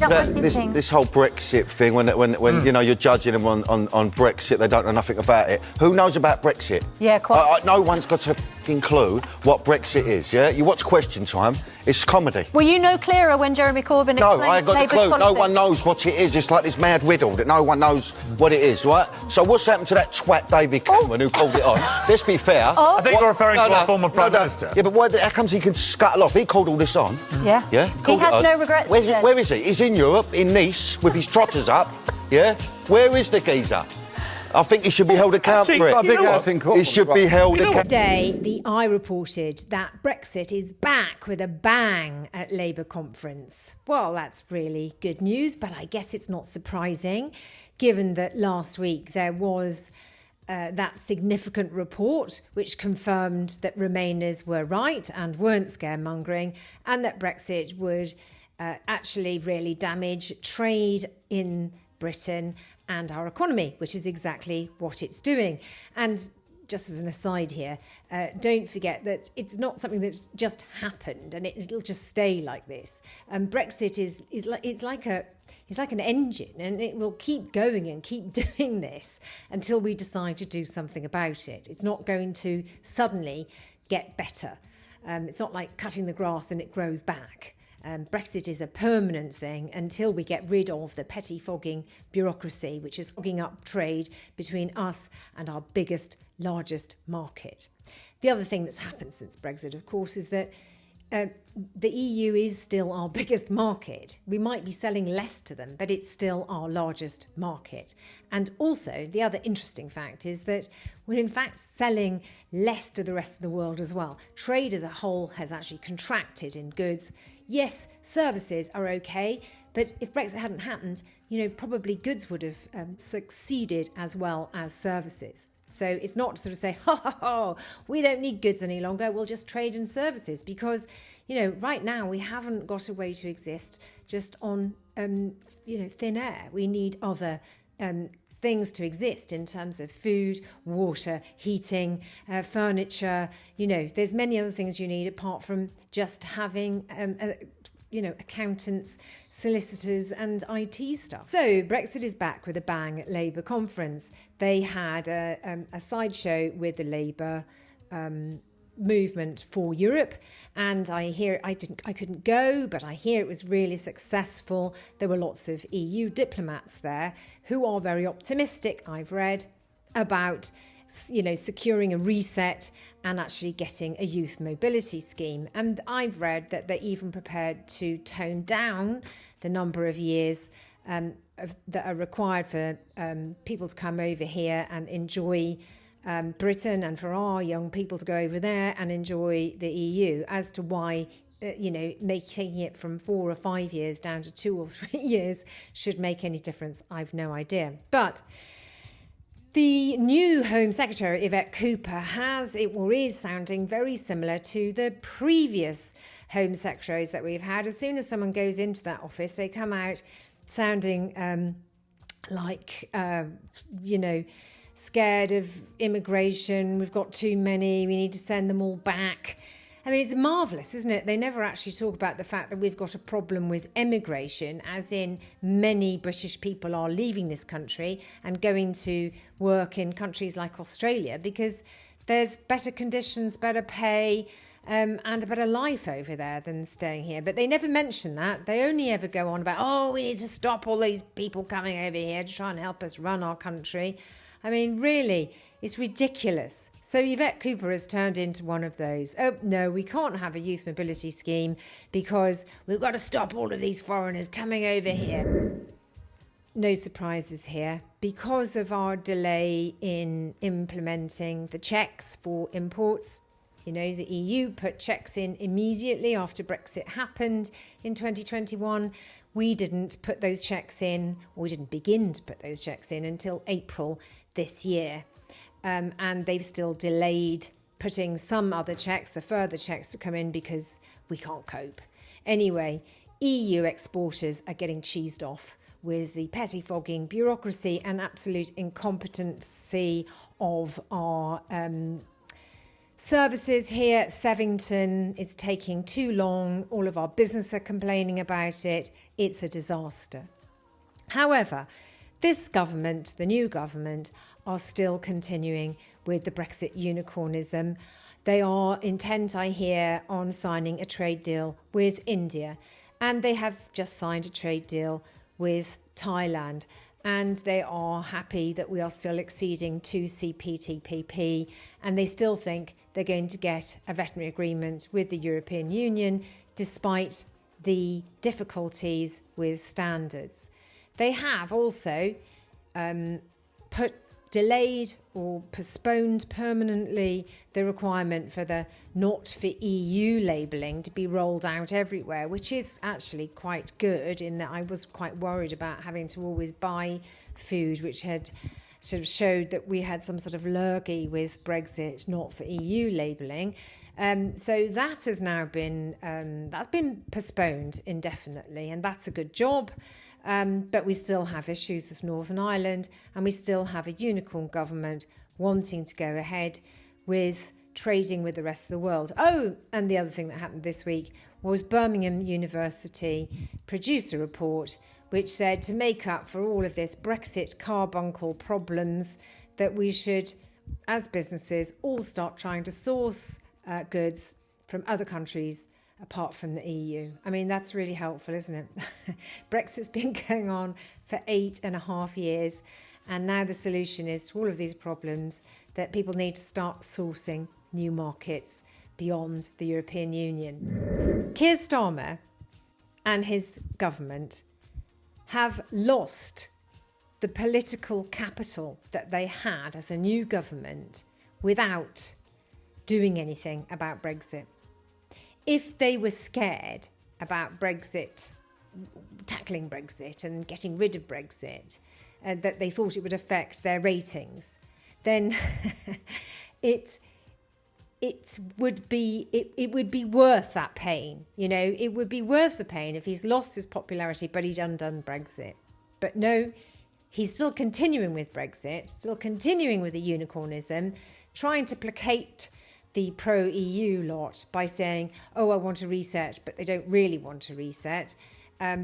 this whole Brexit thing, when you know, you're judging them on Brexit, they don't know nothing about it. Who knows about Brexit? Yeah, quite. No one's got a fucking clue what Brexit is, yeah? You watch Question Time, it's comedy. Were you no clearer when Jeremy Corbyn explained No, I got Labour's the clue. policy? No one knows what it is. It's like this mad riddle that no one knows what it is, right? So what's happened to that twat David Cameron who called it on? Let's be fair. I think you're referring to our former Prime Minister. Yeah, but how comes he can scuttle off? He called all this on. Yeah. Yeah? He has no regrets. Where is he? He's in Europe, in Nice, with his trotters up. Yeah? Where is the geezer? I think he should be held accountable for it. He should be held accountable. Today, the Eye reported that Brexit is back with a bang at Labour conference. Well, that's really good news, but I guess it's not surprising, given that last week there was that significant report which confirmed that Remainers were right and weren't scaremongering, and that Brexit would actually really damage trade in Britain and our economy, which is exactly what it's doing. And just as an aside here, don't forget that it's not something that's just happened and it'll just stay like this. Brexit is like an engine, and it will keep going and keep doing this until we decide to do something about it. It's not going to suddenly get better. It's not like cutting the grass and it grows back. Brexit is a permanent thing until we get rid of the pettifogging bureaucracy, which is fogging up trade between us and our largest market. The other thing that's happened since Brexit, of course, is that the EU is still our biggest market. We might be selling less to them, but it's still our largest market. And also, the other interesting fact is that we're in fact selling less to the rest of the world as well. Trade as a whole has actually contracted in goods. Yes, services are okay, but if Brexit hadn't happened, probably goods would have succeeded as well as services. So it's not to sort of say, we don't need goods any longer, we'll just trade in services, because, right now we haven't got a way to exist just on, thin air. We need other things to exist in terms of food, water, heating, furniture. There's many other things you need apart from just having accountants, solicitors and IT stuff. So Brexit is back with a bang at Labour conference. They had a sideshow with the Labour movement for Europe, and I couldn't go, but I hear it was really successful. There were lots of EU diplomats there who are very optimistic, I've read, about securing a reset and actually getting a youth mobility scheme. And I've read that they're even prepared to tone down the number of years that are required for people to come over here and enjoy Britain, and for our young people to go over there and enjoy the EU. As to why, taking it from 4 or 5 years down to 2 or 3 years should make any difference, I've no idea. But the new Home Secretary, Yvette Cooper, is sounding very similar to the previous Home Secretaries that we've had. As soon as someone goes into that office, they come out sounding scared of immigration. We've got too many. We need to send them all back. I mean, it's marvellous, isn't it? They never actually talk about the fact that we've got a problem with immigration, as in many British people are leaving this country and going to work in countries like Australia because there's better conditions, better pay, and a better life over there than staying here. But they never mention that. They only ever go on about, we need to stop all these people coming over here to try and help us run our country. I mean, really, it's ridiculous. So Yvette Cooper has turned into one of those. Oh, no, we can't have a youth mobility scheme because we've got to stop all of these foreigners coming over here. No surprises here. Because of our delay in implementing the checks for imports, the EU put checks in immediately after Brexit happened in 2021. We didn't put those checks in, or we didn't begin to put those checks in until April this year. And they've still delayed putting some other checks, the further checks to come in, because we can't cope. Anyway, EU exporters are getting cheesed off with the pettifogging bureaucracy and absolute incompetency of our Services here at Sevington is taking too long. All of our business are complaining about it. It's a disaster. However, this government, the new government, are still continuing with the Brexit unicornism. They are intent, I hear, on signing a trade deal with India. And they have just signed a trade deal with Thailand. And they are happy that we are still exceeding 2 CPTPP. And they still think they're going to get a veterinary agreement with the European Union, despite the difficulties with standards. They have also delayed or postponed permanently the requirement for the not for EU labelling to be rolled out everywhere, which is actually quite good, in that I was quite worried about having to always buy food which had sort of showed that we had some sort of lurgy with Brexit, not for EU labelling. So that has now been that's been postponed indefinitely, and that's a good job. But we still have issues with Northern Ireland, and we still have a unicorn government wanting to go ahead with trading with the rest of the world. Oh, and the other thing that happened this week was Birmingham University produced a report which said to make up for all of this Brexit carbuncle problems, that we should, as businesses, all start trying to source goods from other countries apart from the EU. I mean, that's really helpful, isn't it? Brexit's been going on for 8.5 years, and now the solution is to all of these problems that people need to start sourcing new markets beyond the European Union. Keir Starmer and his government have lost the political capital that they had as a new government without doing anything about Brexit. If they were scared about Brexit, tackling Brexit and getting rid of Brexit, and that they thought it would affect their ratings, then it would be worth that pain. You know, it would be worth the pain if he's lost his popularity, but he'd undone Brexit. But no, he's still continuing with Brexit, still continuing with the unicornism, trying to placate the pro-EU lot by saying, oh, I want to reset, but they don't really want to reset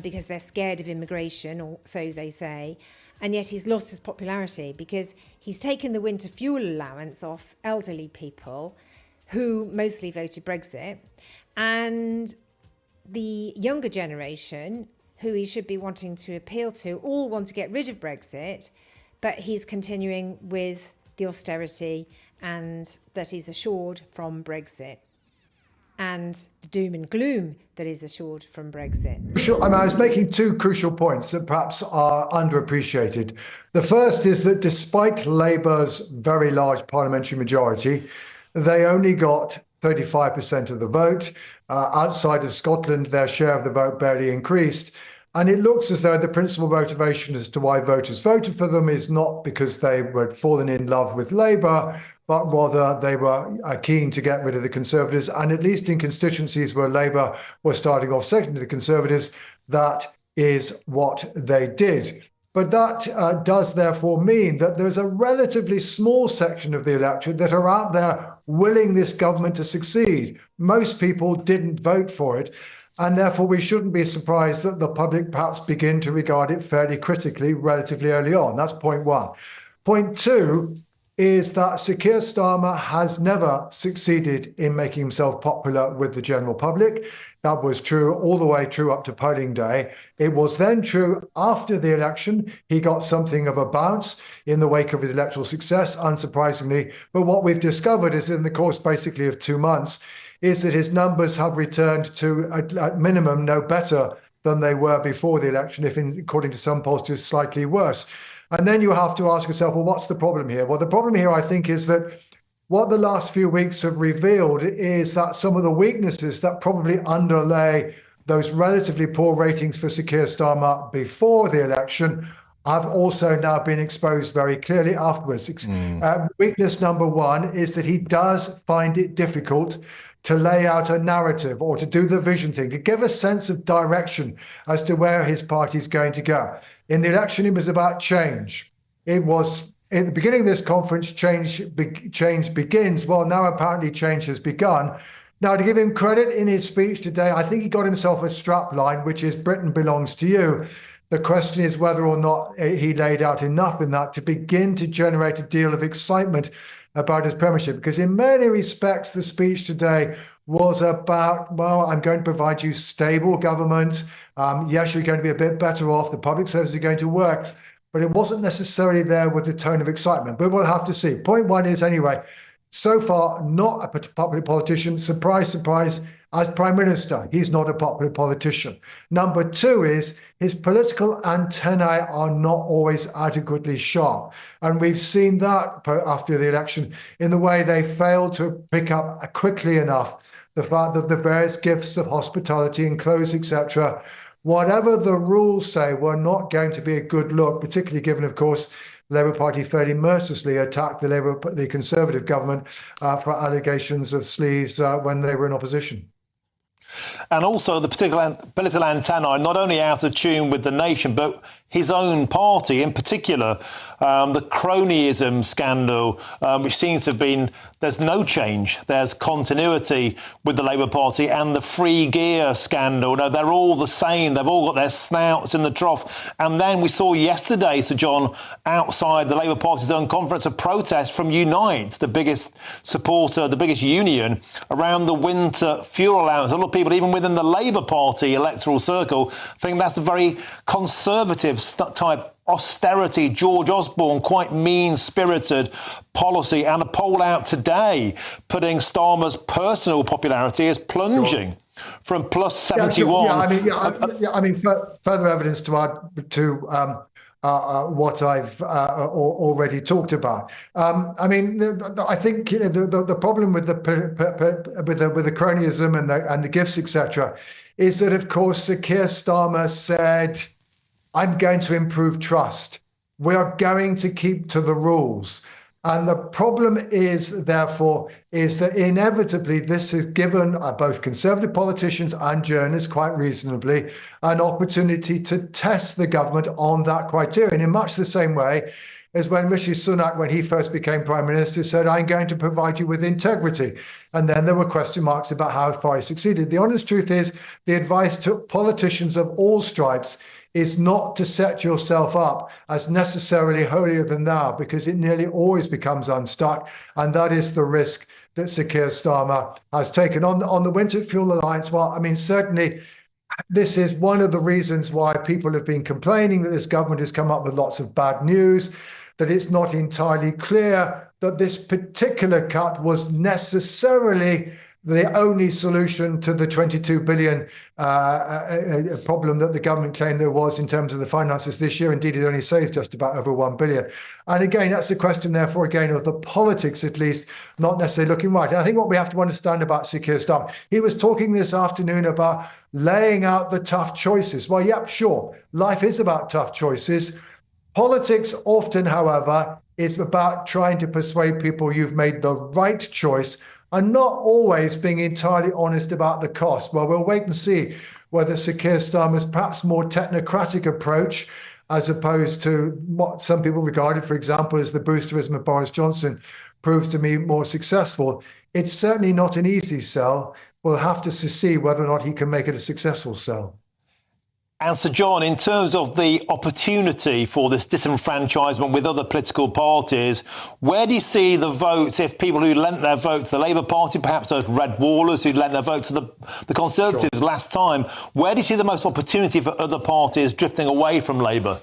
because they're scared of immigration, or so they say. And yet he's lost his popularity because he's taken the winter fuel allowance off elderly people who mostly voted Brexit, and the younger generation, who he should be wanting to appeal to, all want to get rid of Brexit, but he's continuing with the austerity and that is assured from Brexit, and the doom and gloom that is assured from Brexit. Sure. I was making two crucial points that perhaps are underappreciated. The first is that despite Labour's very large parliamentary majority, they only got 35% of the vote. Outside of Scotland, their share of the vote barely increased. And it looks as though the principal motivation as to why voters voted for them is not because they were fallen in love with Labour, but rather they were keen to get rid of the Conservatives. And at least in constituencies where Labour was starting off second to the Conservatives, that is what they did. But that does therefore mean that there's a relatively small section of the electorate that are out there willing this government to succeed. Most people didn't vote for it. And therefore, we shouldn't be surprised that the public perhaps begin to regard it fairly critically relatively early on. That's point one. Point two is that Sir Keir Starmer has never succeeded in making himself popular with the general public. That was true all the way through up to polling day. It was then true after the election. He got something of a bounce in the wake of his electoral success, unsurprisingly. But what we've discovered is in the course basically of 2 months, is that his numbers have returned to, at minimum, no better than they were before the election, if according to some polls, just slightly worse. And then you have to ask yourself, well, what's the problem here? Well, the problem here, I think, is that what the last few weeks have revealed is that some of the weaknesses that probably underlay those relatively poor ratings for Sir Keir Starmer before the election have also now been exposed very clearly afterwards. Weakness number one is that he does find it difficult to lay out a narrative or to do the vision thing, to give a sense of direction as to where his party is going to go. In the election, it was about change. It was at the beginning of this conference, change begins. Well, now apparently change has begun. Now, to give him credit in his speech today, I think he got himself a strapline, which is Britain belongs to you. The question is whether or not he laid out enough in that to begin to generate a deal of excitement about his premiership. Because in many respects, the speech today was about, well, I'm going to provide you stable government. Yes, you're going to be a bit better off. The public services are going to work. But it wasn't necessarily there with the tone of excitement. But we'll have to see. Point one is, anyway, so far, not a popular politician. Surprise, surprise, as Prime Minister, he's not a popular politician. Number two is his political antennae are not always adequately sharp. And we've seen that after the election in the way they failed to pick up quickly enough the fact that the various gifts of hospitality and clothes, etc., whatever the rules say, were not going to be a good look, particularly given, of course, the Labour Party fairly mercilessly attacked the Conservative government for allegations of sleaze when they were in opposition. And also the particular political antennae, not only out of tune with the nation, but his own party in particular. The cronyism scandal, which seems to have been, there's no change. There's continuity with the Labour Party, and the free gear scandal. No, they're all the same. They've all got their snouts in the trough. And then we saw yesterday, Sir John, outside the Labour Party's own conference, a protest from Unite, the biggest supporter, the biggest union, around the winter fuel allowance. A lot of people, even within the Labour Party electoral circle, think that's a very conservative type austerity, George Osborne, quite mean-spirited policy. And a poll out today putting Starmer's personal popularity as plunging from plus 71. I mean, further evidence to add to what I've already talked about. I mean, I think the problem with the cronyism and the gifts, etc., is that, of course, Sir Keir Starmer said, I'm going to improve trust. We are going to keep to the rules. And the problem is, therefore, is that inevitably this has given both Conservative politicians and journalists, quite reasonably, an opportunity to test the government on that criterion in much the same way as when Rishi Sunak, when he first became Prime Minister, said, I'm going to provide you with integrity. And then there were question marks about how far he succeeded. The honest truth is, the advice to politicians of all stripes is not to set yourself up as necessarily holier than thou, because it nearly always becomes unstuck. And that is the risk that Sir Keir Starmer has taken. On the Winter Fuel Alliance, well, I mean, certainly this is one of the reasons why people have been complaining that this government has come up with lots of bad news, that it's not entirely clear that this particular cut was necessarily the only solution to the 22 billion problem that the government claimed there was in terms of the finances this year. Indeed, it only saves just about over 1 billion. And again, that's a question, therefore, again, of the politics, at least, not necessarily looking right. And I think what we have to understand about Sir Keir Starmer, he was talking this afternoon about laying out the tough choices. Well, yep, sure, life is about tough choices. Politics often, however, is about trying to persuade people you've made the right choice, and not always being entirely honest about the cost. Well, we'll wait and see whether Sir Keir Starmer's perhaps more technocratic approach, as opposed to what some people regarded, for example, as the boosterism of Boris Johnson, proves to be more successful. It's certainly not an easy sell. We'll have to see whether or not he can make it a successful sell. And Sir John, in terms of the opportunity for this disenfranchisement with other political parties, where do you see the votes if people who lent their vote to the Labour Party, perhaps those red wallers who lent their vote to the Conservatives last time, where do you see the most opportunity for other parties drifting away from Labour?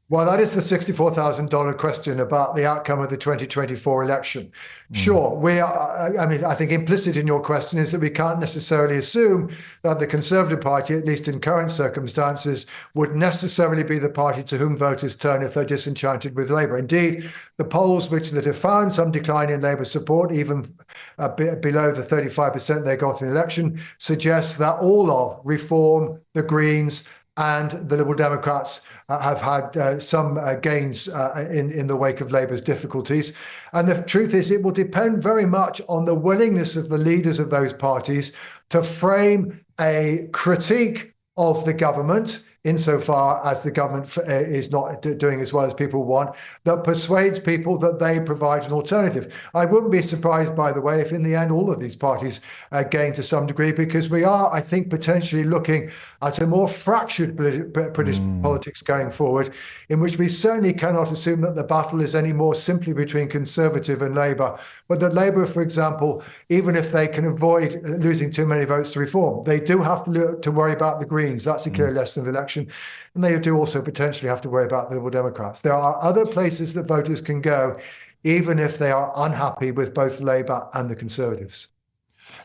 Well, that is the $64,000 question about the outcome of the 2024 election. Sure, we are, I mean, I think implicit in your question is that we can't necessarily assume that the Conservative Party, at least in current circumstances, would necessarily be the party to whom voters turn if they're disenchanted with Labour. Indeed, the polls that have found some decline in Labour support, even below the 35% they got in the election, suggest that all of Reform, the Greens, and the Liberal Democrats have had some gains in the wake of Labour's difficulties. And the truth is, it will depend very much on the willingness of the leaders of those parties to frame a critique of the government insofar as the government is not doing as well as people want, that persuades people that they provide an alternative. I wouldn't be surprised, by the way, if in the end all of these parties gain to some degree, because we are, I think, potentially looking at a more fractured British politics going forward, in which we certainly cannot assume that the battle is any more simply between Conservative and Labour, but that Labour, for example, even if they can avoid losing too many votes to Reform, they do have to worry about the Greens. That's a clear lesson of the election. And they do also potentially have to worry about the Liberal Democrats. There are other places that voters can go, even if they are unhappy with both Labour and the Conservatives.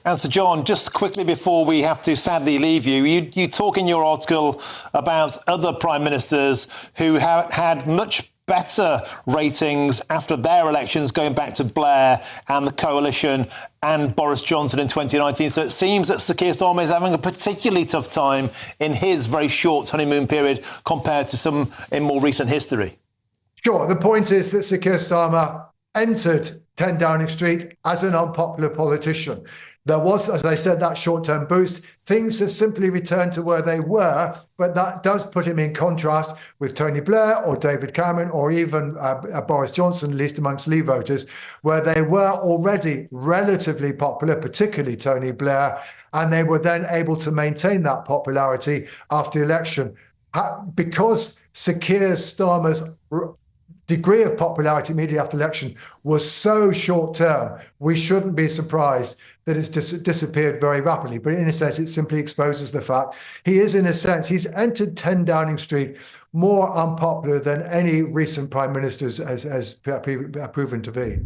And Sir John, just quickly before we have to sadly leave you, you talk in your article about other prime ministers who have had much better ratings after their elections, going back to Blair and the coalition and Boris Johnson in 2019. So it seems that Sir Keir Starmer is having a particularly tough time in his very short honeymoon period compared to some in more recent history. Sure. The point is that Sir Keir Starmer entered 10 Downing Street as an unpopular politician. There was, as I said, that short-term boost. Things have simply returned to where they were, but that does put him in contrast with Tony Blair or David Cameron or even Boris Johnson, at least amongst Leave voters, where they were already relatively popular, particularly Tony Blair, and they were then able to maintain that popularity after the election. Because Sir Keir Starmer's degree of popularity immediately after election was so short-term, we shouldn't be surprised that it's disappeared very rapidly. But in a sense, it simply exposes the fact he's entered 10 Downing Street more unpopular than any recent prime ministers has proven to be.